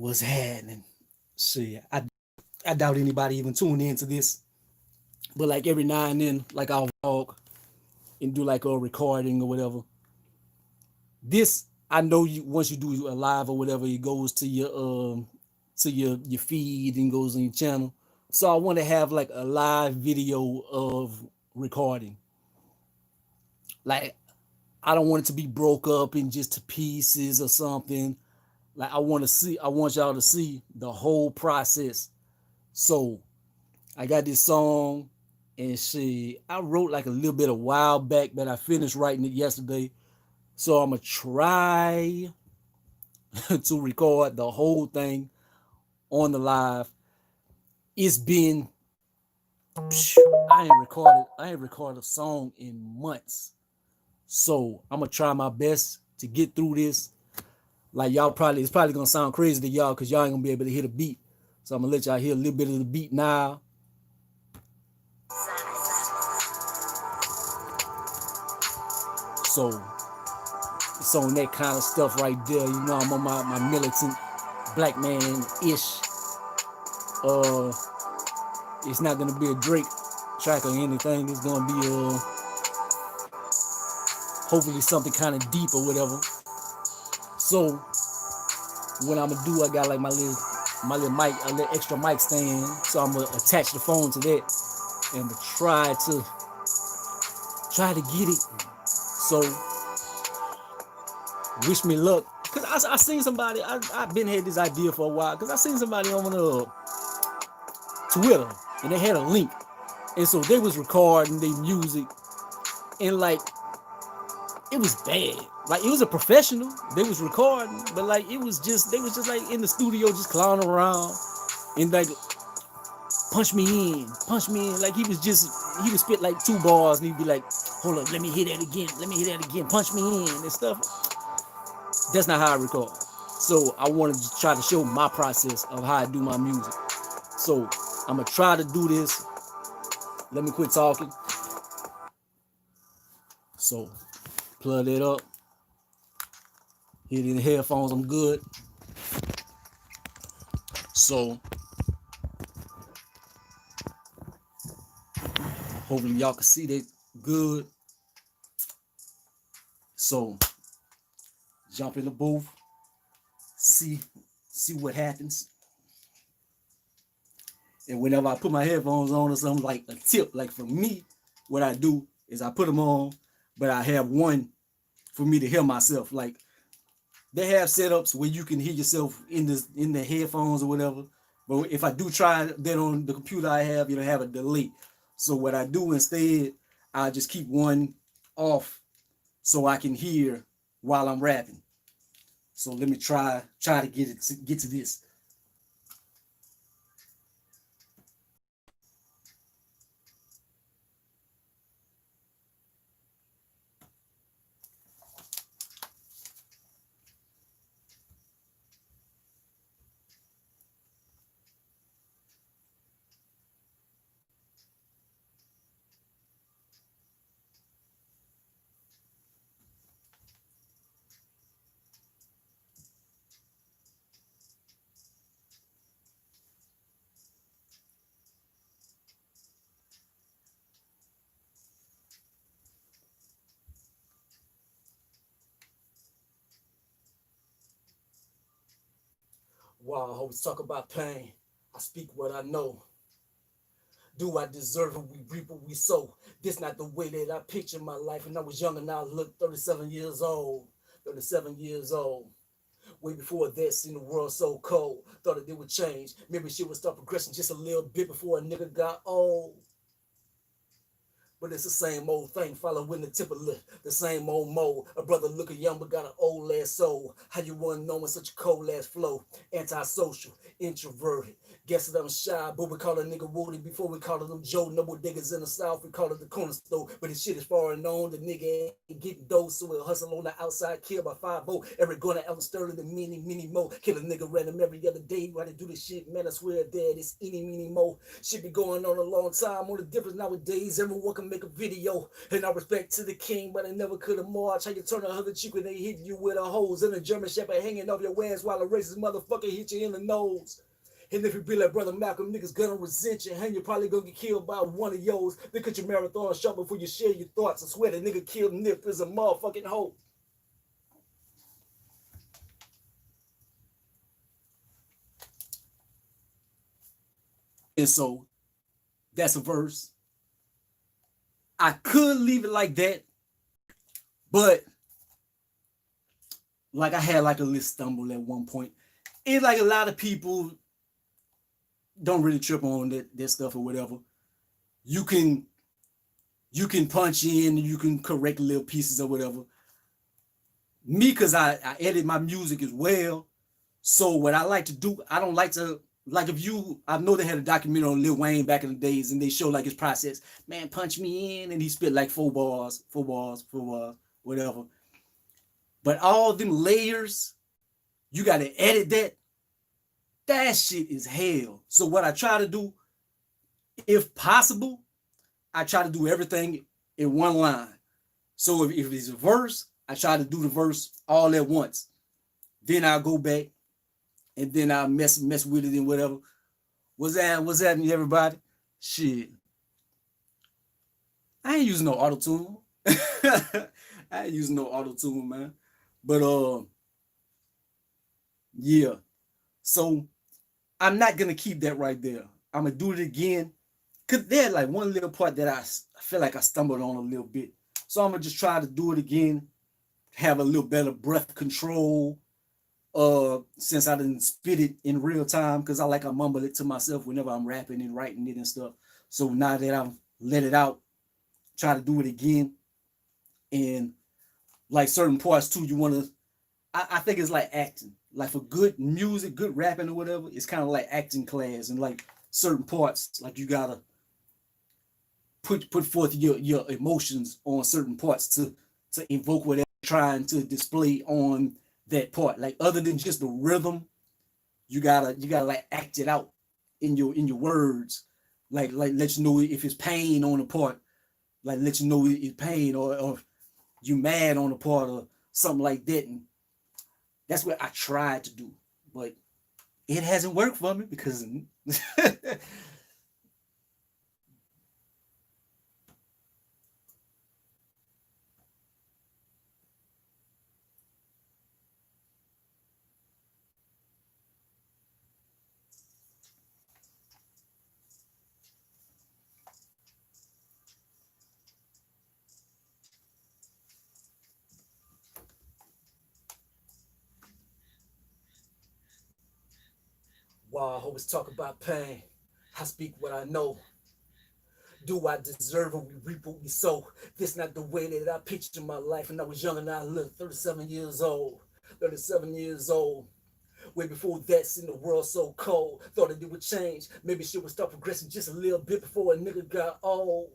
What's happening? Shit, I doubt anybody even tune into this, but like every now and then, like I'll vlog and do like a recording or whatever. This I know you once you do a live or whatever, it goes to your feed and goes on your channel. So I want to have like a live video of recording. Like I don't want it to be broke up in just to pieces or something. Like I want y'all to see the whole process. So I got this song and shit. I wrote like a little bit a while back, but I finished writing it yesterday. So I'm gonna try to record the whole thing on the live. It's been I ain't recorded a song in months. So I'm gonna try my best to get through this. Like it's probably gonna sound crazy to y'all because y'all ain't gonna be able to hear the beat. So I'm gonna let y'all hear a little bit of the beat now. So it's on that kind of stuff right there. You know, I'm on my militant black man ish. It's not gonna be a Drake track or anything. It's gonna be hopefully something kind of deep or whatever. So what I'm gonna do, I got like my little mic, a little extra mic stand. So I'm gonna attach the phone to that and try to get it. So wish me luck. Cause I seen somebody, I've been had this idea for a while. Cause I seen somebody on Twitter and they had a link. And so they was recording their music and like it was bad. Like it was a professional. They was recording, but like they was just like in the studio just clowning around and like punch me in. Like he would spit like 2 bars and he'd be like, hold up, let me hear that again, punch me in and stuff. That's not how I record. So I wanted to try to show my process of how I do my music. So I'm gonna try to do this. Let me quit talking. So plug it up. Hit it in the headphones, I'm good. So hopefully y'all can see that good. So jump in the booth, see what happens. And whenever I put my headphones on or something, like a tip, like for me, what I do is I put them on, but I have one for me to hear myself. Like they have setups where you can hear yourself in the headphones or whatever. But if I do try that on the computer I have, it'll have a delay. So what I do instead, I just keep one off so I can hear while I'm rapping. So let me try to get to this. Wow, I always talk about pain. I speak what I know. Do I deserve it? We reap what we sow. This not the way that I picture my life. And I was young and now I look 37 years old. 37 years old. Way before that, seen the world so cold. Thought that it would change. Maybe shit would start progressing just a little bit before a nigga got old. But it's the same old thing, following the tip of lip, the same old mold. A brother looking young but got an old ass soul. How you wanna know in such a cold ass flow? Antisocial, introverted. Guess that I'm shy, but we call a nigga Woody before we call them Joe. No more diggers in the South, we call it the corner store. But this shit is far and known, the nigga ain't getting dose, so we'll hustle on the outside, kill by 5-0. Every gunner out in Sterling, the mini mo. Kill a nigga random every other day. Why they do this shit, man, I swear that it's any mo. Shit be going on a long time. On the difference nowadays, everyone can make a video. And I respect to the king, but I never could have marched. How you turn a other cheek when they hit you with a hose and a German shepherd hanging off your ass while a racist motherfucker hit you in the nose. And if you be like Brother Malcolm, niggas gonna resent you, and you're probably gonna get killed by one of yours. Because your marathon shot before you share your thoughts. I swear the nigga killed Nip is a motherfucking hoe. And so that's a verse. I could leave it like that, but like I had like a little stumble at one point. It's like a lot of people don't really trip on that stuff or whatever. You can punch in and you can correct little pieces or whatever. Me, because I edit my music as well. So what I like to do, I don't like to, like if you, I know they had a documentary on Lil Wayne back in the days and they show like his process. Man, punch me in and he spit like four bars, whatever. But all them layers, you got to edit that. That shit is hell. So what I try to do, if possible, I try to do everything in one line. So if it's a verse, I try to do the verse all at once. Then I'll go back and then I'll mess with it and whatever. What's happening, everybody? Shit. I ain't using no auto-tune. I ain't using no auto-tune, man. But yeah. So I'm not gonna keep that right there. I'm gonna do it again. Cause there's like one little part that I feel like I stumbled on a little bit. So I'm gonna just try to do it again, have a little better breath control. Since I didn't spit it in real time, because I mumble it to myself whenever I'm rapping and writing it and stuff. So now that I've let it out, try to do it again. And like certain parts too, you want to, I think it's like acting. Like for good music, good rapping or whatever, it's kind of like acting class. And like certain parts, like you gotta put forth your emotions on certain parts to invoke whatever you're trying to display on that part. Like other than just the rhythm, you gotta like act it out in your words. Like let you know if it's pain on the part, like let you know it's pain or you mad on the part or something like that. And that's what I tried to do, but it hasn't worked for me because while I always talk about pain, I speak what I know. Do I deserve what we reap what we sow? This not the way that I pictured my life when I was young and I looked 37 years old. 37 years old. Way before that, seeing the world so cold. Thought that it would change. Maybe shit would start progressing just a little bit before a nigga got old.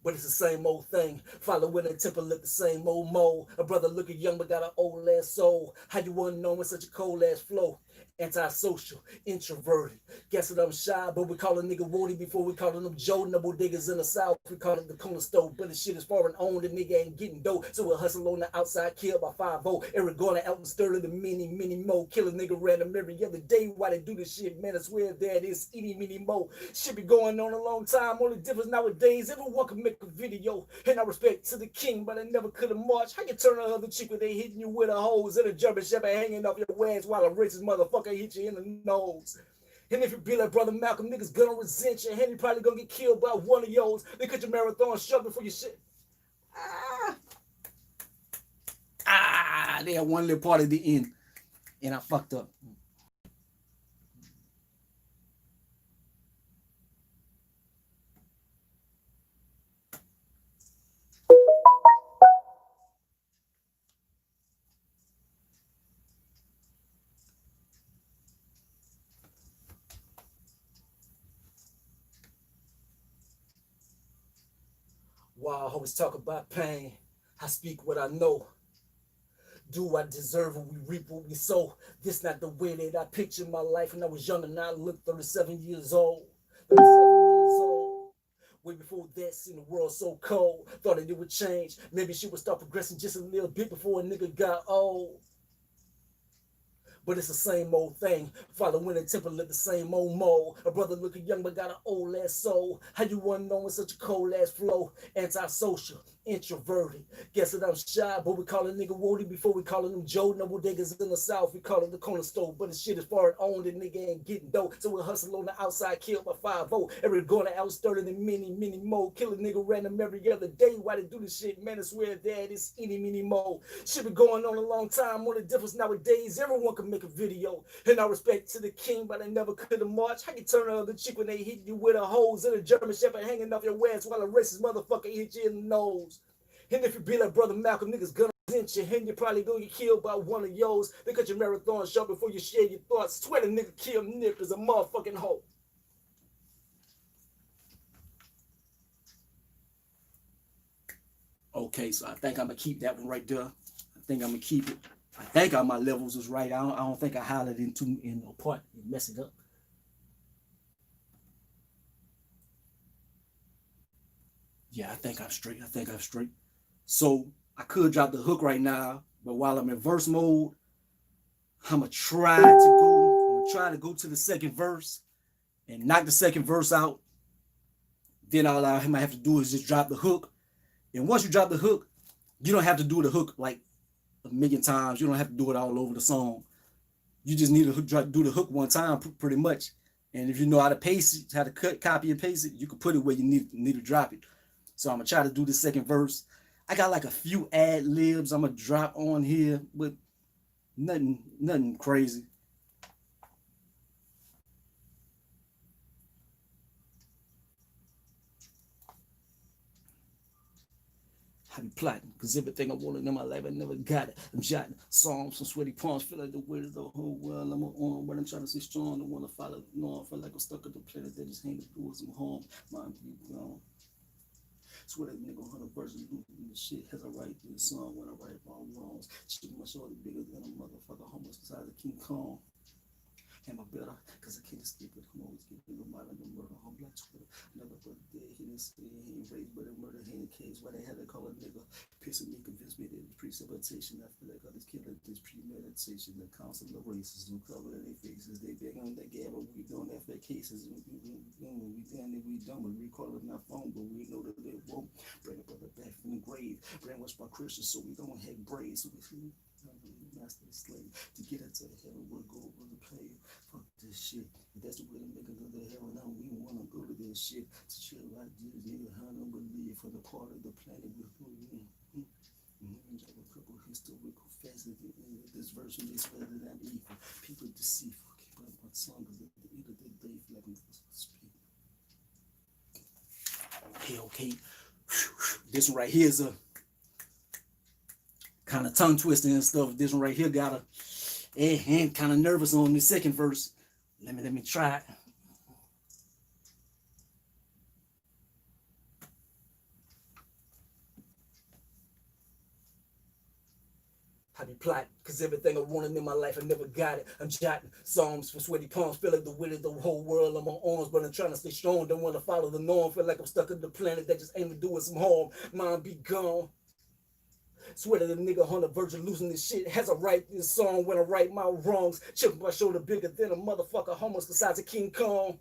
But it's the same old thing. Following the temple at the same old mold. A brother looking young but got an old ass soul. How you wanna know with such a cold ass flow? Antisocial, introverted. Guess that I'm shy, but we call a nigga Woody before we call them Joe. No diggers in the South, we call it the corner stove. But the shit is foreign owned, the nigga ain't getting dough. So we'll hustle on the outside, killed by 5-0. Eric Garner out in Sterling, the mini mo. Kill a nigga random every other day. Why they do this shit, man? I swear that it's mini mo. Shit be going on a long time. Only difference nowadays, everyone can make a video. And I respect to the king, but I never could have marched. How you turn on other chick when they hitting you with a hose and a German shepherd hanging off your ass while a racist motherfucker hit you in the nose? And if you be like Brother Malcolm, niggas gonna resent you, and you probably gonna get killed by one of yours because your marathon shut before your shit. They had one little part at the end, and I fucked up. While I always talk about pain, I speak what I know. Do I deserve what we reap what we sow? This not the way that I pictured my life when I was young and I look 37 years old. 37 years old. Way before that, seen the world so cold. Thought that it would change. Maybe she would start progressing just a little bit before a nigga got old. But it's the same old thing. Following the template, the same old mold. A brother looking young but got an old ass soul. How you want to know in such a cold ass flow? Antisocial, introverted. Guess that I'm shy, but we call a nigga Woody before we calling him Joe. No bodegas in the South, we call it the corner store. But the shit is foreign owned, the nigga ain't getting dope. So we hustle on the outside, killed by 5-0. Every going to outstarted in many mode. Kill a nigga random every other day. Why they do this shit? Man, I swear that it's any mode. Shit been going on a long time. What the difference nowadays? Everyone can make a video. And I respect to the king, but I never could have marched. How you turn on the chick when they hit you with a hose and a German shepherd hanging off your ass while a racist motherfucker hit you in the nose? And if you be like Brother Malcolm, niggas gonna present you, and you're probably gonna get killed by one of yours. They cut your marathon short before you share your thoughts. Swear the nigga kill Nip is a motherfucking hoe. Okay, so I think I'm gonna keep that one right there. I think I'm gonna keep it. I think all my levels was right. I don't think I hollered in a part and mess it up. Yeah, I think I'm straight. I think I'm straight. So I could drop the hook right now, but while I'm in verse mode, I'm gonna try to go to the second verse and knock the second verse out. Then all I might have to do is just drop the hook. And once you drop the hook, you don't have to do the hook like a million times. You don't have to do it all over the song. You just need to do the hook one time, pretty much. And if you know how to paste it, how to cut, copy, and paste it, you can put it where you need to drop it. So I'm gonna try to do the second verse. I got like a few ad libs I'm gonna drop on here, but nothing crazy. I be plotting, cause everything I wanted in my life, I never got it. I'm jotting songs from sweaty palms, feel like the weight of the whole world. I'm on, but I'm trying to stay strong. Don't wanna follow the norm. Feel like I'm stuck at the planet that just hang the doors and home. Mind be gone. Swear that nigga 100 verses losing the shit. Has I write this song when I write my wrongs? Shit, my shoulder bigger than a motherfucker, homeless beside the King Kong. Am I better? Cause I can't escape it. Come always give me the mind of the murder on Black Twitter. Another brother dead, he didn't say he ain't raised, but a murder, he ain't case. Why they had to call a nigga? Pissing me, convinced me that it's precipitation. I feel like all this killing, this premeditation. The council of races who cover their faces. They beg on that gabble, we don't have their cases. We damn if we don't, but recall it not phone, but we know that it won't. Bring a brother back from the grave. Brainwashed by Christians, so we don't have braids. So we master the slave to get into heaven. We'll go over the play. Fuck this shit. If that's the way to make it to the hell, now we wanna go to this shit. To chill like this, nigga, I don't believe for the part of the planet with me. Like a couple historical facts at the end of this version, they swear that I'm evil. People deceitful. Keep up my tongue, cause at the end of the day, feel like I'm supposed to speak. Okay. This one right here is a kind of tongue twisting and stuff. This one right here got a and kind of nervous on the second verse. Let me try it. I be plotting, cause everything I wanted in my life, I never got it. I'm jotting songs from sweaty palms, feel like the weight of the whole world on my arms, but I'm trying to stay strong, don't wanna follow the norm, feel like I'm stuck on the planet that just aim to do us some harm. Mind be gone. Swear to the nigga 100 virgin losing this shit. Has I write this song when I right my wrongs? Chipping my shoulder bigger than a motherfucker, homeless besides a King Kong.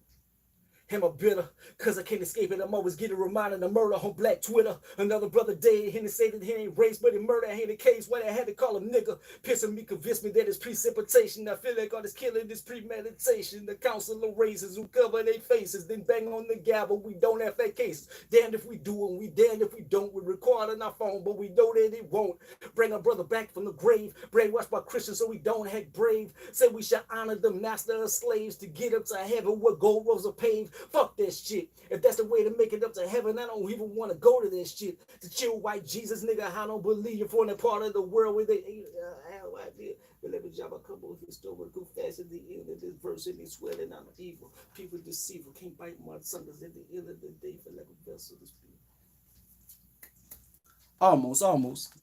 Am I bitter? Cause I can't escape it. I'm always getting reminded of murder on Black Twitter. Another brother dead, and they say that he ain't race, but he murder ain't the case. Why they had to call him nigga? Pissing me, convinced me that it's precipitation. I feel like all this killing is premeditation. The council of races who cover their faces, then bang on the gavel. We don't have that case. Damned if we do, and we damned if we don't. We record on our phone, but we know that it won't. Bring our brother back from the grave. Brainwashed by Christians, so we don't act brave. Say we should honor the master of slaves to get up to heaven where gold roads are paved. Fuck that shit. If that's the way to make it up to heaven, I don't even want to go to this shit. To chill white Jesus, nigga, I don't believe you're from that part of the world where they but let me drop a couple of historical facts at the end of this verse, and they swear that I'm evil. People deceitful, can't bite my tongue, cause at the end of the day, feel like a vessel to speak. Almost. Almost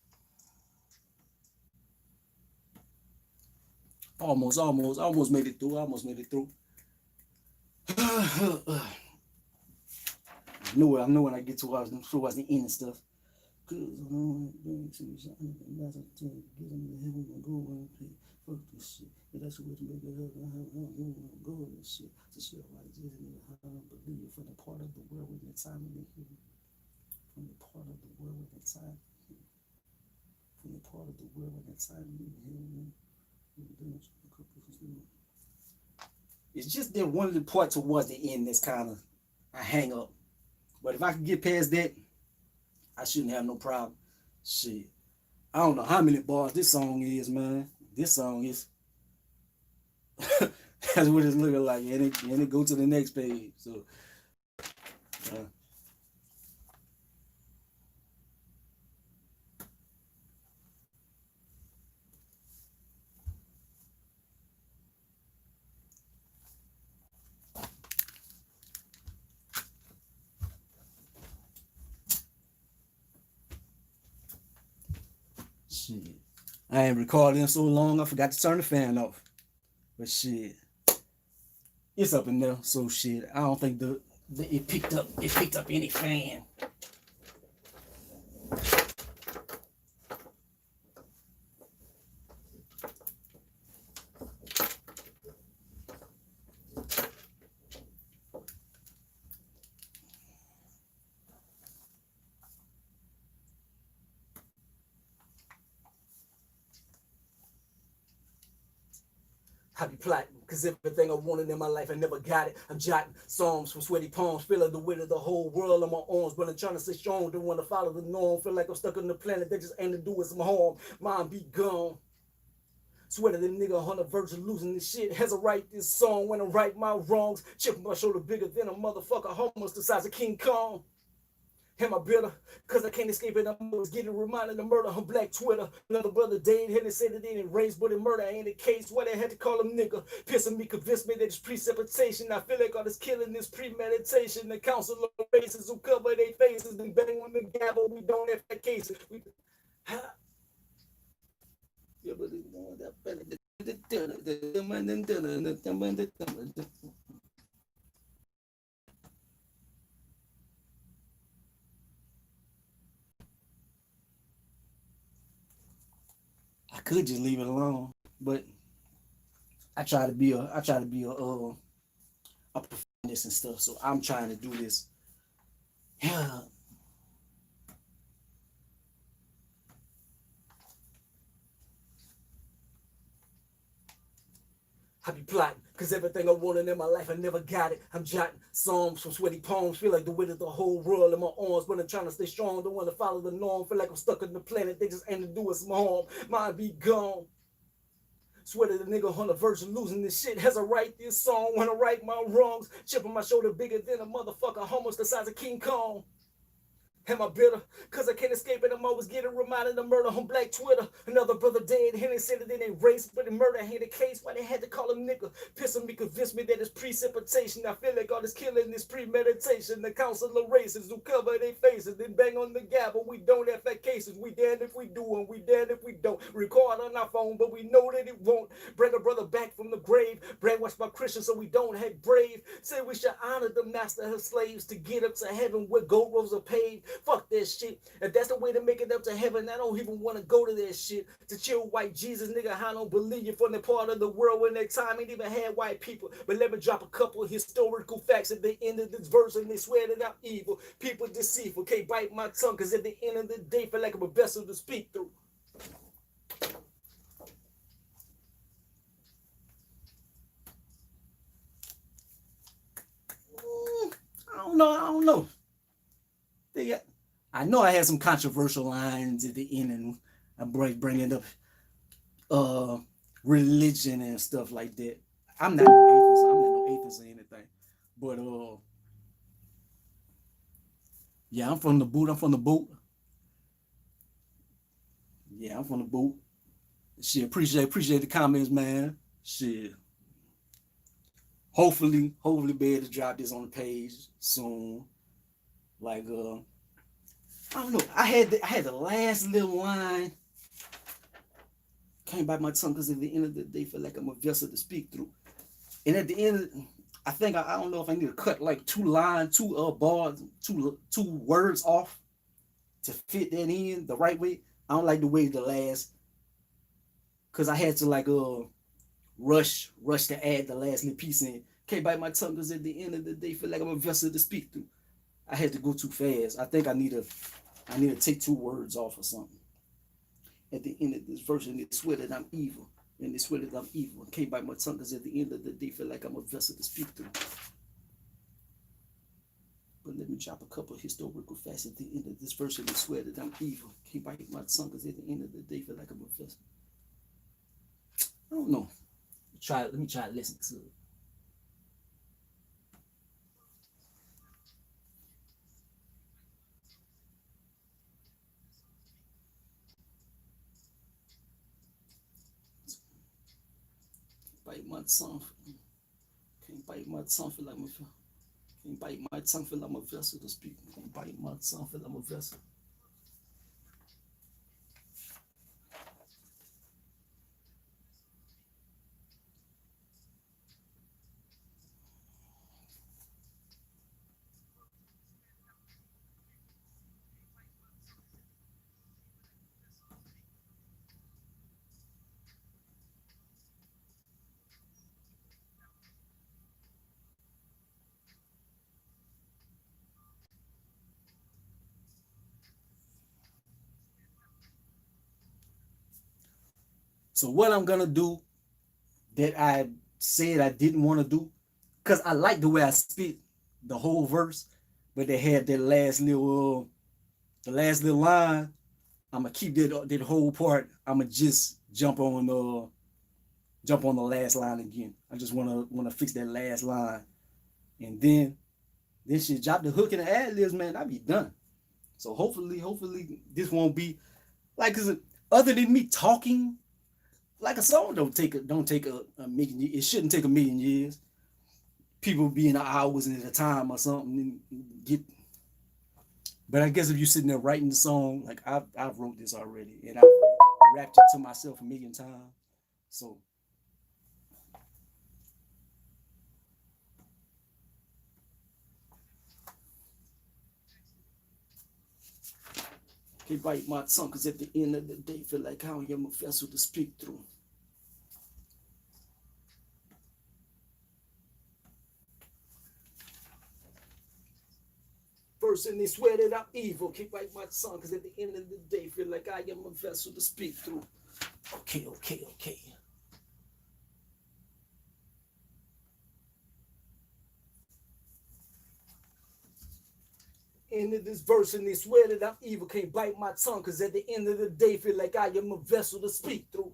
made it through. I know when I get towards the end and stuff. Cause I don't bring to me something that's a thing. Get them to heaven and go and pay. Fuck this shit. Yeah, that's what make it up. I don't go and shit. To shit like this, nigga. I don't believe from the part of the world when the time in here. From the part of the world when the time. From the part of the world when the time in here. It's just that one of the parts towards the end that's kind of a hang up. But if I can get past that, I shouldn't have no problem. Shit. I don't know how many bars this song is, man. This song is. That's what it's looking like. And it go to the next page. So. Shit. I ain't recording so long, I forgot to turn the fan off. But shit. It's up in there, so shit. I don't think it picked up any fan. I be plotting, cause everything I wanted in my life, I never got it. I'm jotting songs from sweaty palms, feeling the weight of the whole world on my arms, but I'm trying to stay strong, don't want to follow the norm. Feel like I'm stuck on the planet that just ain't to do with some harm. Mine be gone. Swear to the nigga on the verge of losing this shit. Has I write this song when I right my wrongs? Chip my shoulder bigger than a motherfucker, homeless the size of King Kong. Am I bitter? Cause I can't escape it. I'm always getting reminded of murder on Black Twitter. Another brother Dane Henry said it didn't raise, but in murder ain't the case. Why they had to call him nigga? Pissing me, convinced me that it's precipitation. I feel like all this killing is premeditation. The council of races who cover their faces and betting on the gavel. We don't have that cases. I could just leave it alone, but I try to be a perfectionist and stuff. So I'm trying to do this. Yeah. I be plotting, cause everything I wanted in my life, I never got it. I'm jotting songs from sweaty palms, feel like the weight of the whole world in my arms, but I'm trying to stay strong, don't want to follow the norm, feel like I'm stuck on the planet, they just ain't to do us some harm. Mine be gone. Swear to the nigga on the verge of losing this shit. As I write this song, when I right my wrongs, chip on my shoulder bigger than a motherfucker, homeless the size of King Kong. Am I bitter? Cause I can't escape it. I'm always getting reminded of murder on Black Twitter. Another brother dead. Henry said it ain't race, but in murder ain't the case. Why they had to call him nigga? Pissing me, convinced me that it's precipitation. I feel like all this killing is premeditation. The council of races who cover their faces, then bang on the gavel. We don't have that cases. We damned if we do and we damned if we don't. Record on our phone, but we know that it won't. Bring a brother back from the grave. Brainwashed by Christians so we don't hate brave. Say we should honor the master of slaves to get up to heaven where gold roads are paved. Fuck that shit. If that's the way to make it up to heaven, I don't even want to go to that shit. To chill white Jesus, nigga, I don't believe you from the part of the world when that time ain't even had white people. But let me drop a couple of historical facts at the end of this verse, and they swear that I'm evil. People deceitful, can't bite my tongue, cause at the end of the day, feel like I'm a vessel to speak through. I don't know. I know I had some controversial lines at the end, and I'm bringing up religion and stuff like that. I'm not no atheist or anything, but yeah, I'm from the boot. Yeah, I'm from the boot. Shit, appreciate the comments, man. Shit. Hopefully be able to drop this on the page soon. Like I don't know. I had the last little line. Can't bite my tongue because at the end of the day, I feel like I'm a vessel to speak through. And at the end, I think I don't know if I need to cut like two lines, two bars, two words off to fit that in the right way. I don't like the way the last, cause I had to like rush to add the last little piece in. Can't bite my tongue because at the end of the day, feel like I'm a vessel to speak through. I had to go too fast. I think I need to take two words off or something. At the end of this verse, and they swear that I'm evil. And they swear that I'm evil. Can't bite my tongue because at the end of the day, feel like I'm a vessel to speak through. But let me drop a couple of historical facts at the end of this verse, and they swear that I'm evil. Can't bite my tongue because at the end of the day, feel like I'm a vessel. I don't know. Let me try to listen to it. Bite my tongue. Can't bite my tongue, feel like I'm a vessel. Can't bite my tongue, feel like I'm a vessel to speak. Can't bite my tongue, feel like I'm a vessel. So what I'm gonna do that I said I didn't want to do, cause I like the way I spit the whole verse, but they had the last little line. I'm gonna keep that whole part. I'm gonna just jump on the last line again. I just wanna fix that last line, and then she drop the hook and the ad libs, man. I be done. So hopefully this won't be like, cause other than me talking, like a song don't take a million. It shouldn't take a million years. People be in hours at a time or something and get. But I guess if you're sitting there writing the song, like I wrote this already and I rapped it to myself a million times. So can't bite my tongue because at the end of the day, feel like I am a vessel to speak through. First, and they swear that I'm evil. Can't bite my tongue because at the end of the day, feel like I am a vessel to speak through. Okay. End of this verse, and they swear that I'm evil. Can't bite my tongue because at the end of the day, feel like I am a vessel to speak through.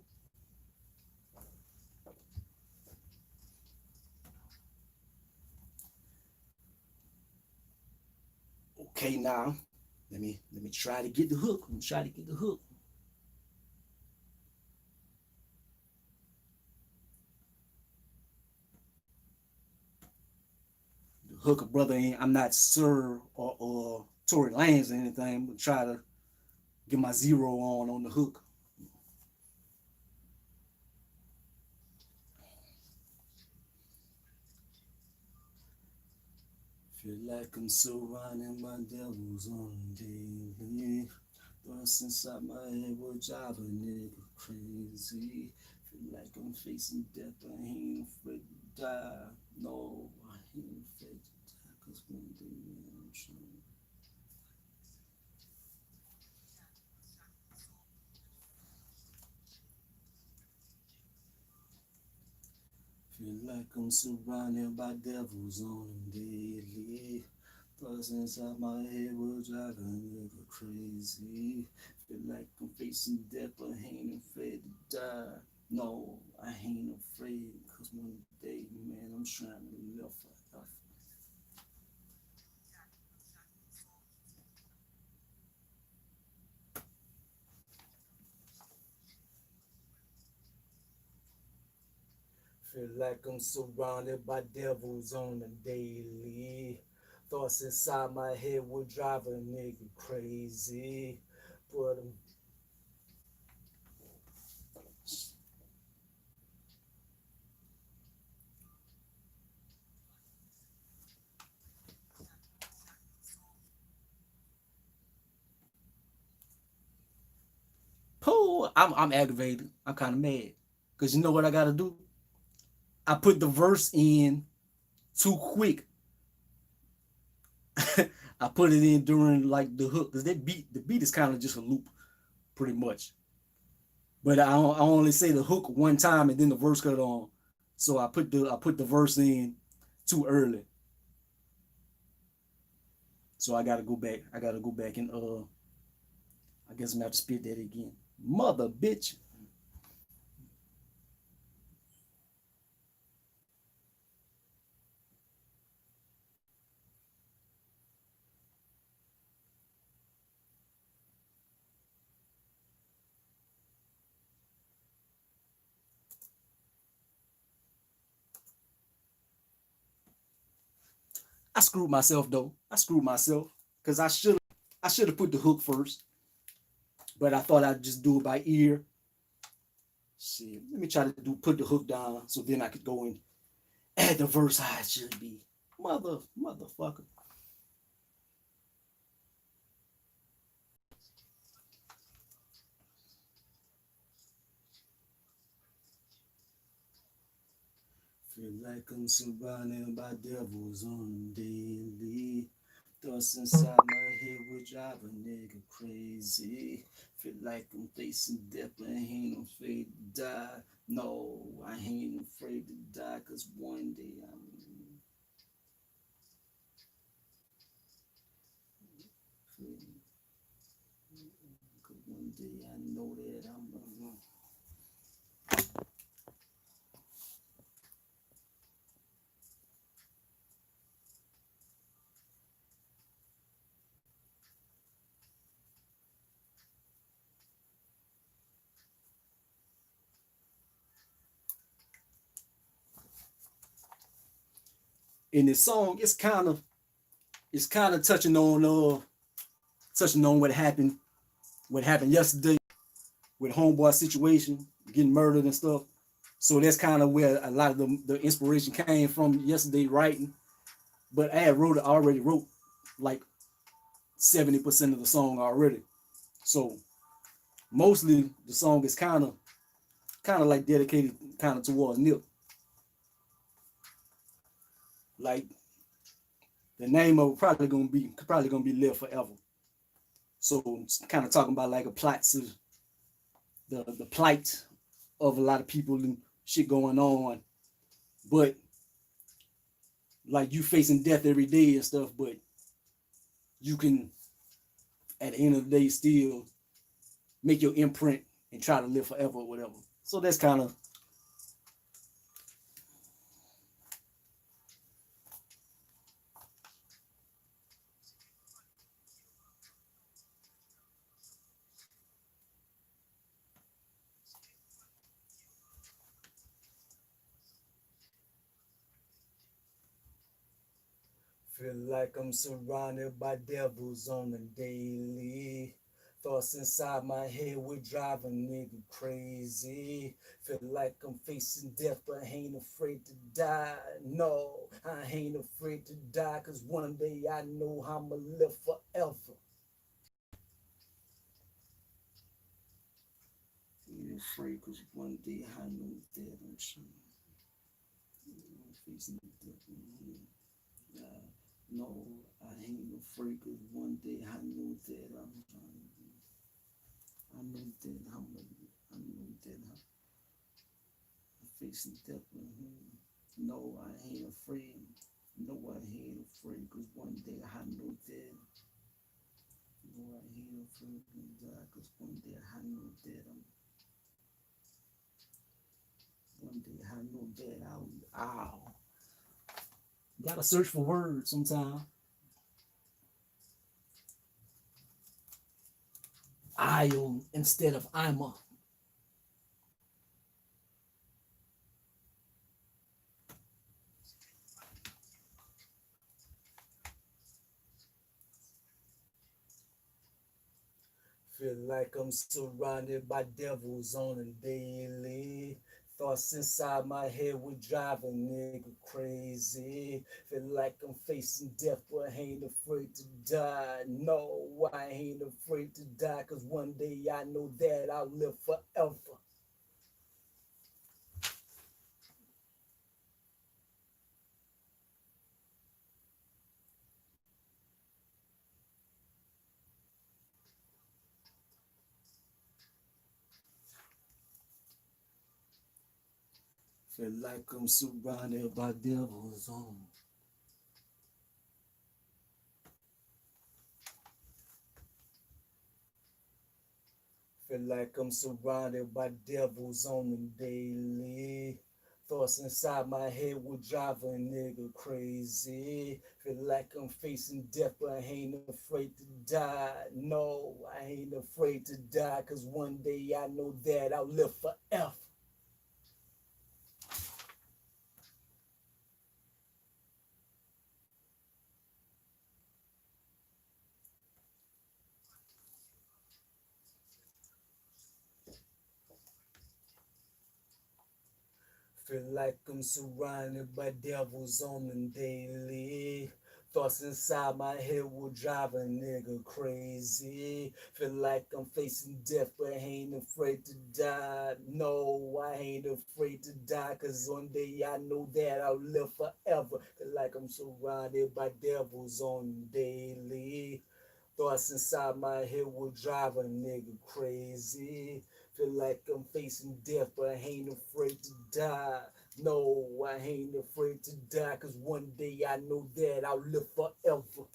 Okay, now let me try to get the hook. I'm try to get the hook. The hook, brother, ain't. I'm not Sir or Tory Lanez or anything. I'm gonna try to get my zero on the hook. Feel like I'm surrounded by devils on daily. Thoughts inside my head will drive a nigga crazy. Feel like I'm facing death, I ain't afraid to die. No, I ain't afraid to die, cause one day, man, I'm trying. Feel like I'm surrounded by devils on daily. Thoughts inside my head will drive a nigga crazy. Feel like I'm facing death, but I ain't afraid to die. No, I ain't afraid, cause one day, man, I'm trying to live forever. Feel like I'm surrounded by devils on the daily. Thoughts inside my head will drive a nigga crazy. But what? I'm aggravated. I'm kind of mad because you know what I got to do. I put the verse in too quick. I put it in during like the hook because the beat is kind of just a loop, pretty much. But I only say the hook one time and then the verse cut on. So I put the verse in too early. So I gotta go back. I gotta go back and I guess I'm gonna have to spit that again. Mother bitch. I screwed myself though. I screwed myself because I should have put the hook first, but I thought I'd just do it by ear. See, let me try to put the hook down so then I could go and add the verse how it should be. Motherfucker. Feel like I'm surrounded by devils on daily. Thoughts inside my head would drive a nigga crazy. Feel like I'm facing death, but I ain't afraid to die. No, I ain't afraid to die, cause one day I'm free. Cause one day I know that I'm in this song. It's kind of touching on what happened yesterday with homeboy situation, getting murdered and stuff. So that's kind of where a lot of the inspiration came from yesterday writing. But I already wrote like 70% of the song already. So mostly the song is kind of like dedicated kind of toward Nip. Like the name of it probably gonna be Live Forever. So it's kind of talking about like a plot to the plight of a lot of people and shit going on. But like you facing death every day and stuff, but you can at the end of the day still make your imprint and try to live forever or whatever. So that's kind of feel like I'm surrounded by devils on the daily. Thoughts inside my head would drive a nigga crazy. Feel like I'm facing death, but I ain't afraid to die. No, I ain't afraid to die, cause one day I know I'ma live forever. Ain't afraid, cause one day I know that I'm facing death. Yeah. No, I ain't afraid, cause one day I know that I know that I know that I'm facing death. No, I ain't afraid. No, I ain't afraid, cause one day I know that. No, I ain't afraid to die, cause one day I know that one day I know that ow. Gotta search for words sometimes. I'll instead of I'm a. Feel like I'm surrounded by devils on a daily. Thoughts inside my head would drive a nigga crazy. Feel like I'm facing death, but I ain't afraid to die. No, I ain't afraid to die, cause one day I know that I'll live forever. Feel like I'm surrounded by devils on. Feel like I'm surrounded by devils on the daily. Thoughts inside my head will drive a nigga crazy. Feel like I'm facing death, but I ain't afraid to die. No, I ain't afraid to die, cause one day I know that I'll live forever. Feel like I'm surrounded by devils on the daily. Thoughts inside my head will drive a nigga crazy. Feel like I'm facing death, but I ain't afraid to die. No, I ain't afraid to die, cause one day I know that I'll live forever. Feel like I'm surrounded by devils on the daily. Thoughts inside my head will drive a nigga crazy. Feel like I'm facing death, but I ain't afraid to die. No, I ain't afraid to die, cause one day I know that I'll live forever.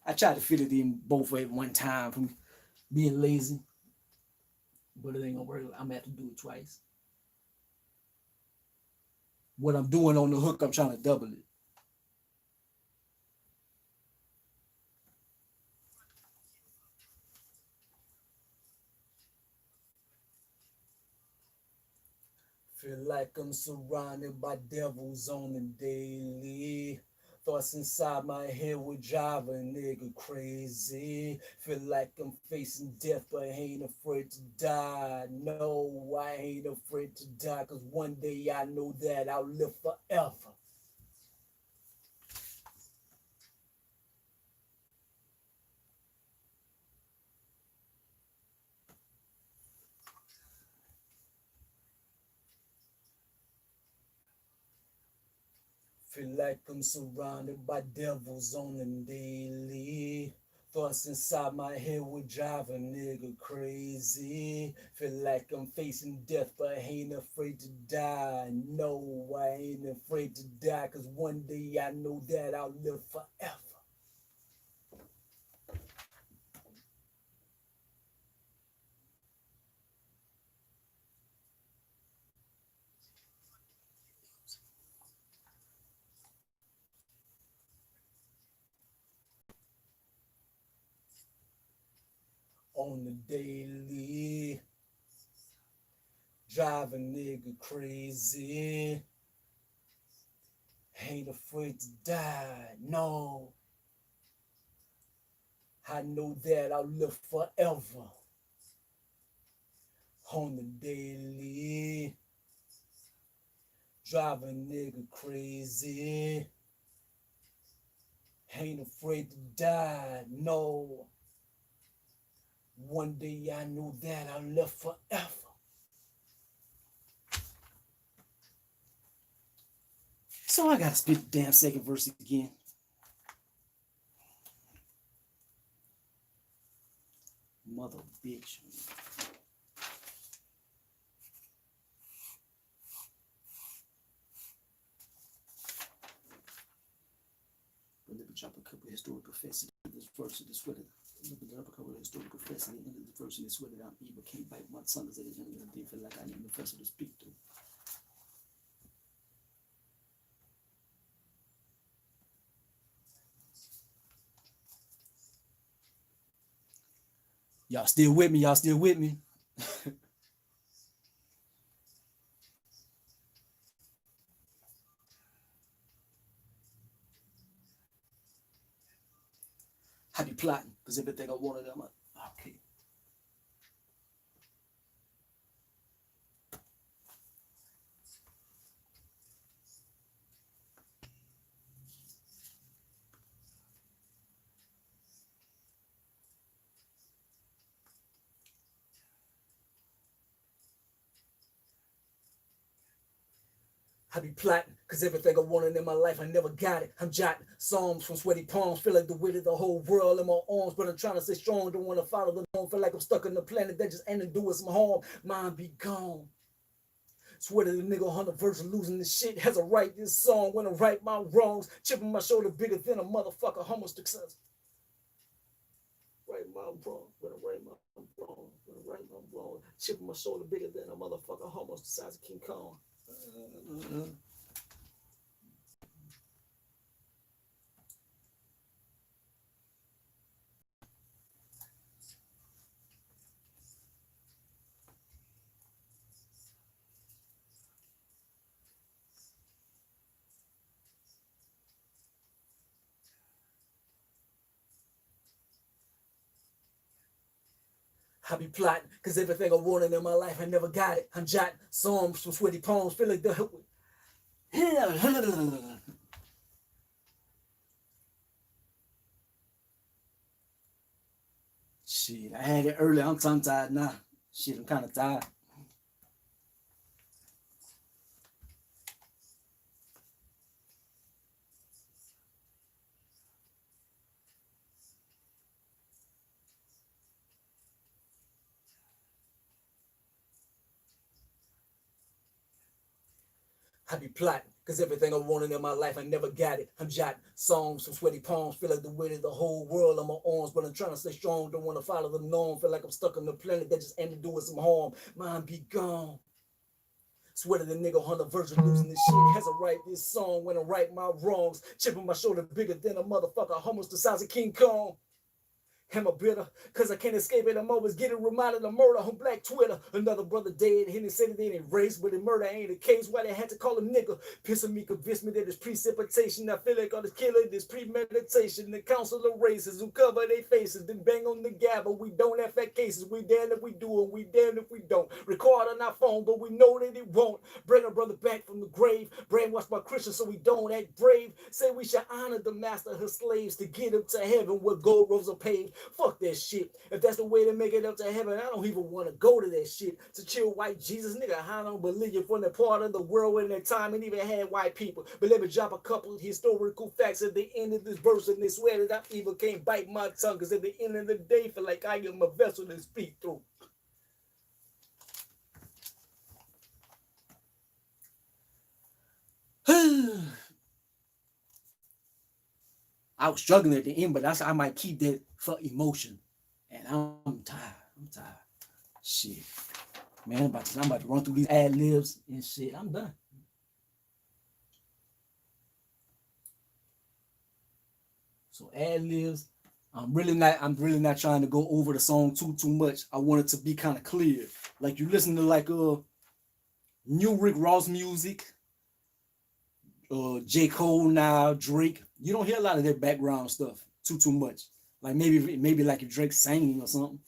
I tried to fit it in both at one time from being lazy, but it ain't gonna work. I'm gonna have to do it twice. What I'm doing on the hook, I'm trying to double it. Feel like I'm surrounded by devils on the daily. Thoughts inside my head would drive a nigga crazy. Feel like I'm facing death, but I ain't afraid to die. No, I ain't afraid to die, cause one day I know that I'll live forever. Feel like I'm surrounded by devils on the daily. Thoughts inside my head would drive a nigga crazy. Feel like I'm facing death, but I ain't afraid to die. No, I ain't afraid to die, cause one day I know that I'll live forever. On the daily, drive a nigga crazy. Ain't afraid to die. No, I know that I'll live forever. On the daily, drive a nigga crazy. Ain't afraid to die. No, one day I know that I'll live forever. So I gotta spit the damn second verse again. Mother bitch. But let me drop a couple of historical facts in this verse of this weather. Let me drop a couple of historical facts in this verse of this weather. I'm evil, can't bite my tongue as it is, and I didn't feel like I need a professor to speak to. Y'all still with me? Y'all still with me? I be plotting, because everything I wanted, I'm like, okay. I be plotting, cause everything I wanted in my life, I never got it. I'm jotting psalms from sweaty palms, feel like the weight of the whole world in my arms, but I'm trying to stay strong, don't wanna follow the norm, feel like I'm stuck on the planet that just ended doing some harm. Mind be gone. Swear to the nigga on the verge of losing this shit. Has I write this song when I right my wrongs, chipping my shoulder bigger than a motherfucker homo success. Right my wrong, when I right my wrong, when I right my wrong, chipping my shoulder bigger than a motherfucker homo the size of King Kong. I be plotting, cause everything I wanted in my life, I never got it. I'm jotting psalms from sweaty palms, feel like the shit. I had it earlier. I'm tongue tied now. Shit, I'm kind of tired. I be plotting, cause everything I wanted in my life, I never got it. I'm jotting songs from sweaty palms, feel like the weight of the whole world on my arms, but I'm trying to stay strong, don't wanna follow the norm, feel like I'm stuck on the planet that just ended doing some harm. Mind be gone. Swear to the nigga on the verge of losing this shit. Has I write this song when I right my wrongs, chipping my shoulder bigger than a motherfucker, almost the size of King Kong. Am I bitter? Cause I can't escape it. I'm always getting reminded of murder on Black Twitter. Another brother dead, and they said it ain't race, but in murder ain't the case. Why they had to call him nigga? Pissing me, convinced me that it's precipitation. I feel like all this killing is premeditation. The council of races who cover their faces, then bang on the gavel. We don't have that cases. We damn if we do, and we damn if we don't. Record on our phone, but we know that it won't. Bring our brother back from the grave. Brainwashed by Christians so we don't act brave. Say we should honor the master of his slaves to get him to heaven where gold roads are paved. Fuck that shit. If that's the way to make it up to heaven, I don't even want to go to that shit. To chill white Jesus, nigga, I don't believe you from the part of the world when that time it even had white people. But let me drop a couple of historical facts at the end of this verse, and they swear that I even can't bite my tongue, because at the end of the day, feel like I am a vessel to speak through. I was struggling at the end, but I might keep that for emotion. And I'm tired. I'm tired. Shit. Man, I'm about to run through these ad libs and shit. I'm done. So ad libs. I'm really not trying to go over the song too much. I want it to be kind of clear. Like you listen to like new Rick Ross music, J. Cole now, Drake. You don't hear a lot of their background stuff too much. Like maybe like if Drake's singing or something.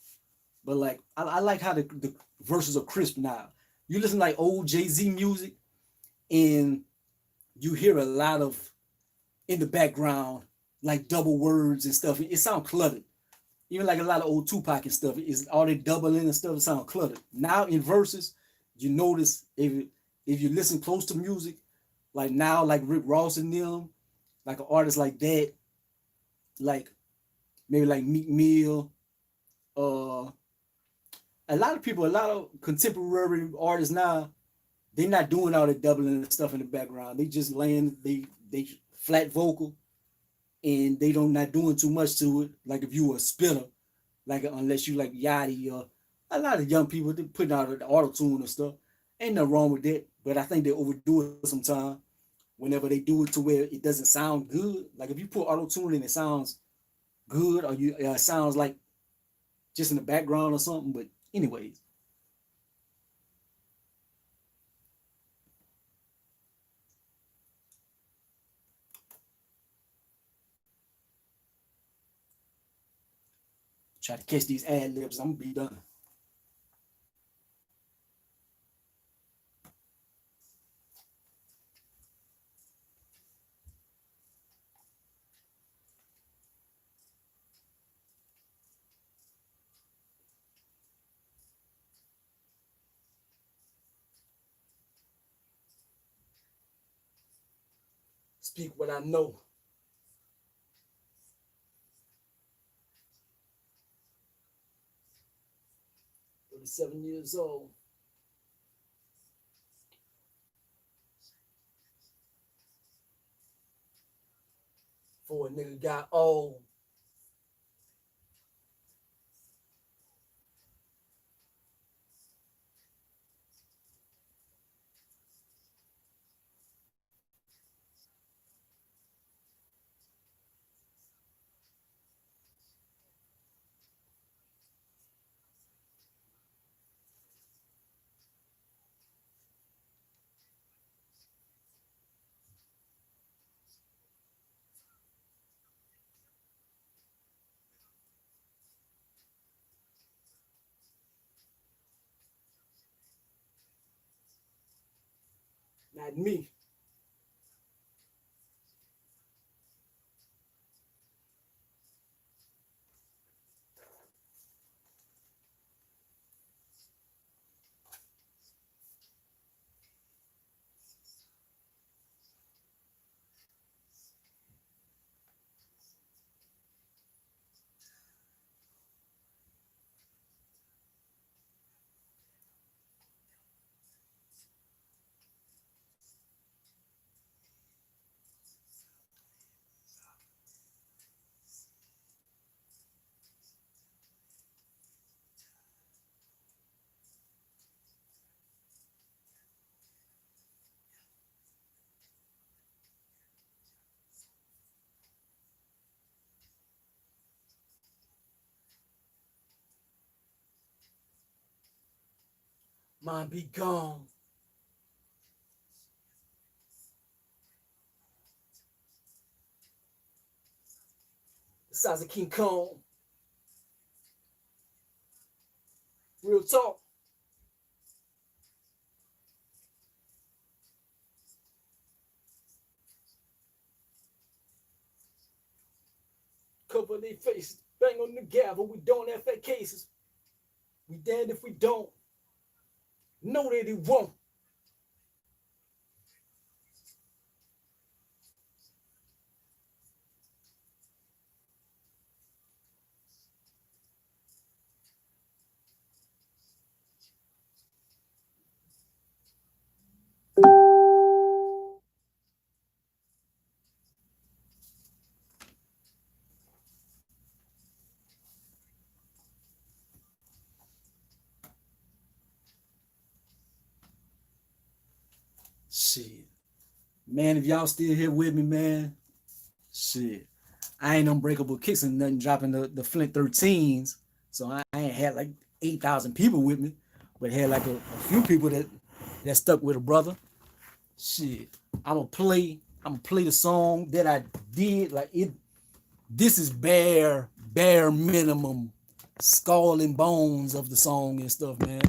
But like I like how the verses are crisp now. You listen to like old Jay-Z music and you hear a lot of in the background like double words and stuff. It sounds cluttered. Even like a lot of old Tupac and stuff, is all they doubling and stuff, it sound cluttered. Now in verses, you notice if you listen close to music, like now, like Rick Ross and them, like an artist like that, like maybe like Meek Mill, uh, a lot of people, a lot of contemporary artists now, they're not doing all the doubling and stuff in the background. They just laying they flat vocal and they don't not doing too much to it. Like if you were a spitter, like unless you like Yachty or a lot of young people they putting out the auto tune and stuff. Ain't nothing wrong with that, but I think they overdo it sometimes. Whenever they do it to where it doesn't sound good, like if you put auto tune and it sounds good or you it sounds like just in the background or something. But anyways, try to catch these ad libs. I'm gonna be done. Speak what I know. 37 years old. Before a nigga got old. Not me. Mine be gone. The size of King Kong. Real talk. Cover their faces. Bang on the gavel. We don't have fat cases. We damned if we don't. Know that it won't. Shit. Man, if y'all still here with me, man, shit. I ain't unbreakable kicks and nothing dropping the Flint 13s. So I ain't had like 8,000 people with me, but had like a few people that stuck with a brother. Shit. I'm gonna play the song that I did. Like it this is bare minimum skull and bones of the song and stuff, man.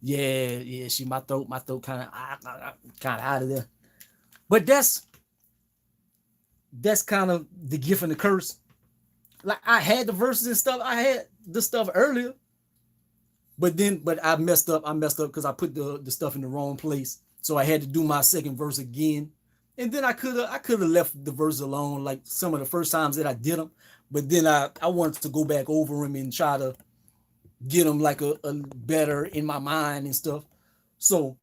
Yeah, she my throat kind of out of there. But that's kind of the gift and the curse. Like I had the verses and stuff. I had the stuff earlier, but I messed up. I messed up because I put the stuff in the wrong place. So I had to do my second verse again. And then I could have left the verse alone like some of the first times that I did them. But then I wanted to go back over them and try to get them like a better in my mind and stuff. So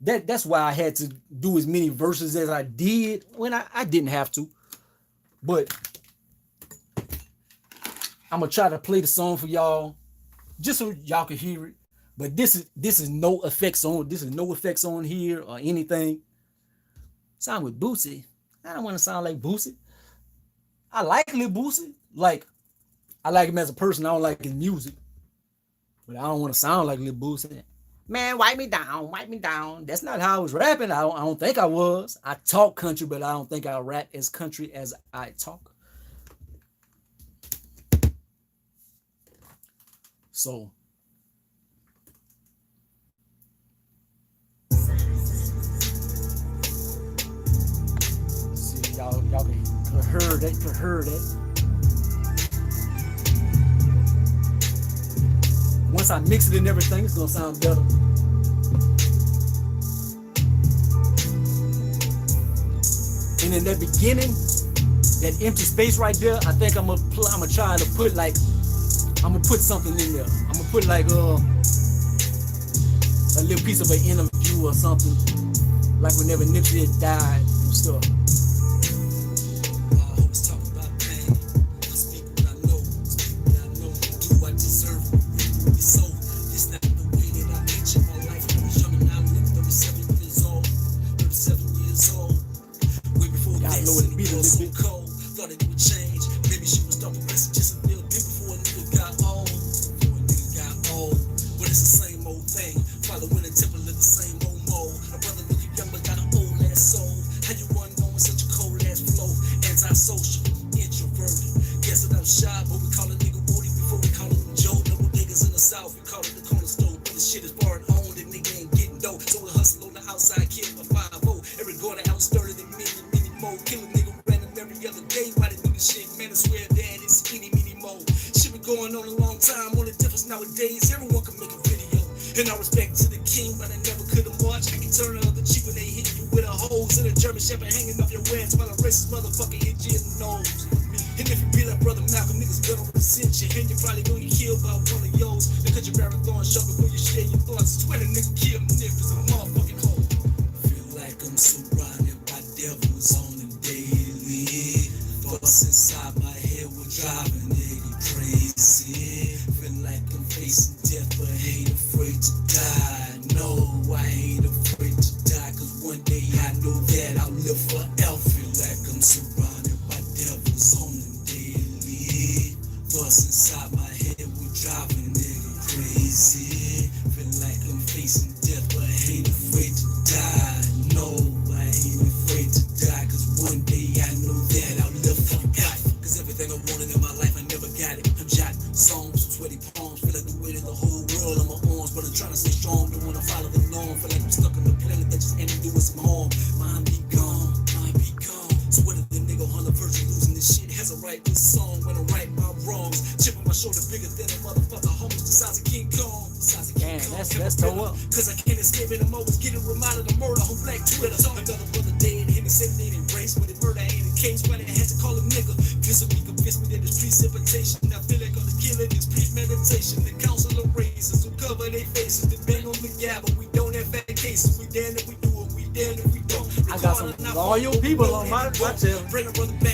that's why I had to do as many verses as I did when I didn't have to. But I'm gonna try to play the song for y'all just so y'all can hear it. But this is no effects on here or anything. Sound with Boosie. I don't want to sound like Boosie. I like Lil Boosie. Like I like him as a person. I don't like his music. But I don't want to sound like Lil Boosie. Man, wipe me down, wipe me down. That's not how I was rapping. I don't think I was. I talk country, but I don't think I rap as country as I talk. So see y'all can heard it. Once I mix it and everything, it's gonna sound better. And in that beginning, that empty space right there, I think I'm gonna try to put like, I'm gonna put something in there. I'm gonna put like a little piece of an interview or something, like whenever Nipsey had died and stuff. That's toe up. Cause I can't escape it, I'm always getting reminded of murder on Black Twitter. Another brother dead, him and said they didn't embrace, but it murder ain't the case, but I had to call him nigga. This will be convinced me that it's precipitation. I feel like all the killing is premeditation. The council of races who cover their faces, they bang on the gavel. We don't have bad cases, we damn if we do it, we damn if we don't. I got some loyal people on my channel.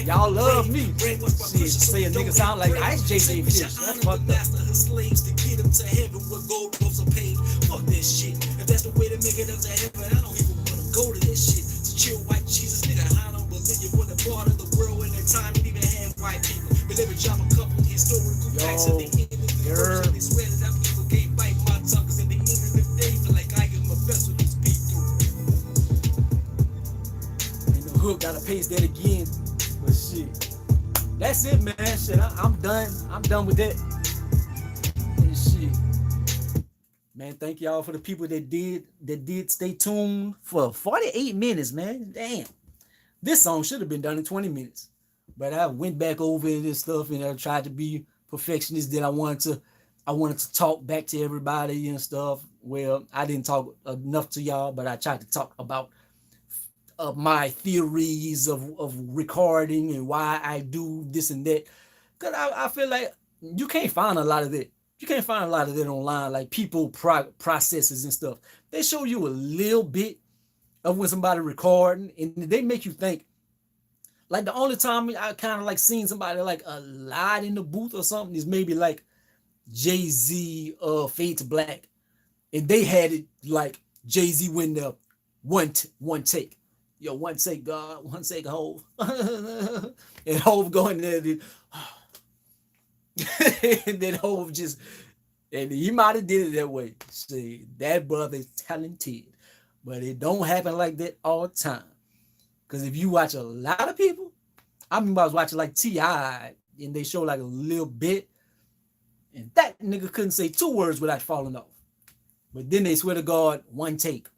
Y'all love me. Shit, say a nigga sound like Ice JJ bitch. That's fucked up. Slaves to get them to heaven with gold ropes are paid. Fuck that shit. If that's the way to make it up to heaven, I don't even wanna go to that shit. To chill white Jesus, nigga, I don't believe you want a part of the world in that time and even had white people. But let me drop a couple historical facts at the end of the verse. They swear that I'm people can't bite my tongue, cause at the end of the day, feel like I give my best with these people. And the hook gotta paste that again. But shit. That's it, man. Shit, I'm done. I'm done with that. Shit. Man, thank y'all for the people that did stay tuned for 48 minutes, man. Damn. This song should have been done in 20 minutes. But I went back over this stuff and I tried to be perfectionist. Then I wanted to talk back to everybody and stuff. Well, I didn't talk enough to y'all, but I tried to talk about my theories of recording and why I do this and that. Because I feel like you can't find a lot of that. You can't find a lot of that online, like people processes and stuff. They show you a little bit of when somebody recording, and they make you think. Like the only time I kind of like seen somebody like a lot in the booth or something is maybe like Jay-Z Fade to Black, and they had it like Jay-Z went there one take. Yo, one take, God, one take, Hove. And Hove going there. And then Hove just, and he might have did it that way. See, that brother is talented, but it don't happen like that all the time. Because if you watch a lot of people, I remember I was watching like T.I. and they show like a little bit, and that nigga couldn't say 2 words without falling off. But then they swear to God, one take.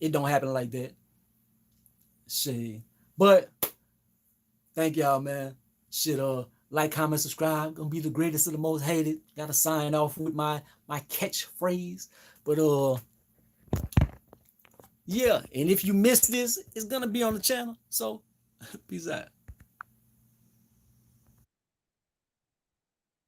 It don't happen like that. Shit. But thank y'all, man. Shit, like, comment, subscribe. Gonna be the greatest of the most hated. Gotta sign off with my catchphrase. But Yeah, and if you miss this, it's gonna be on the channel. So peace out.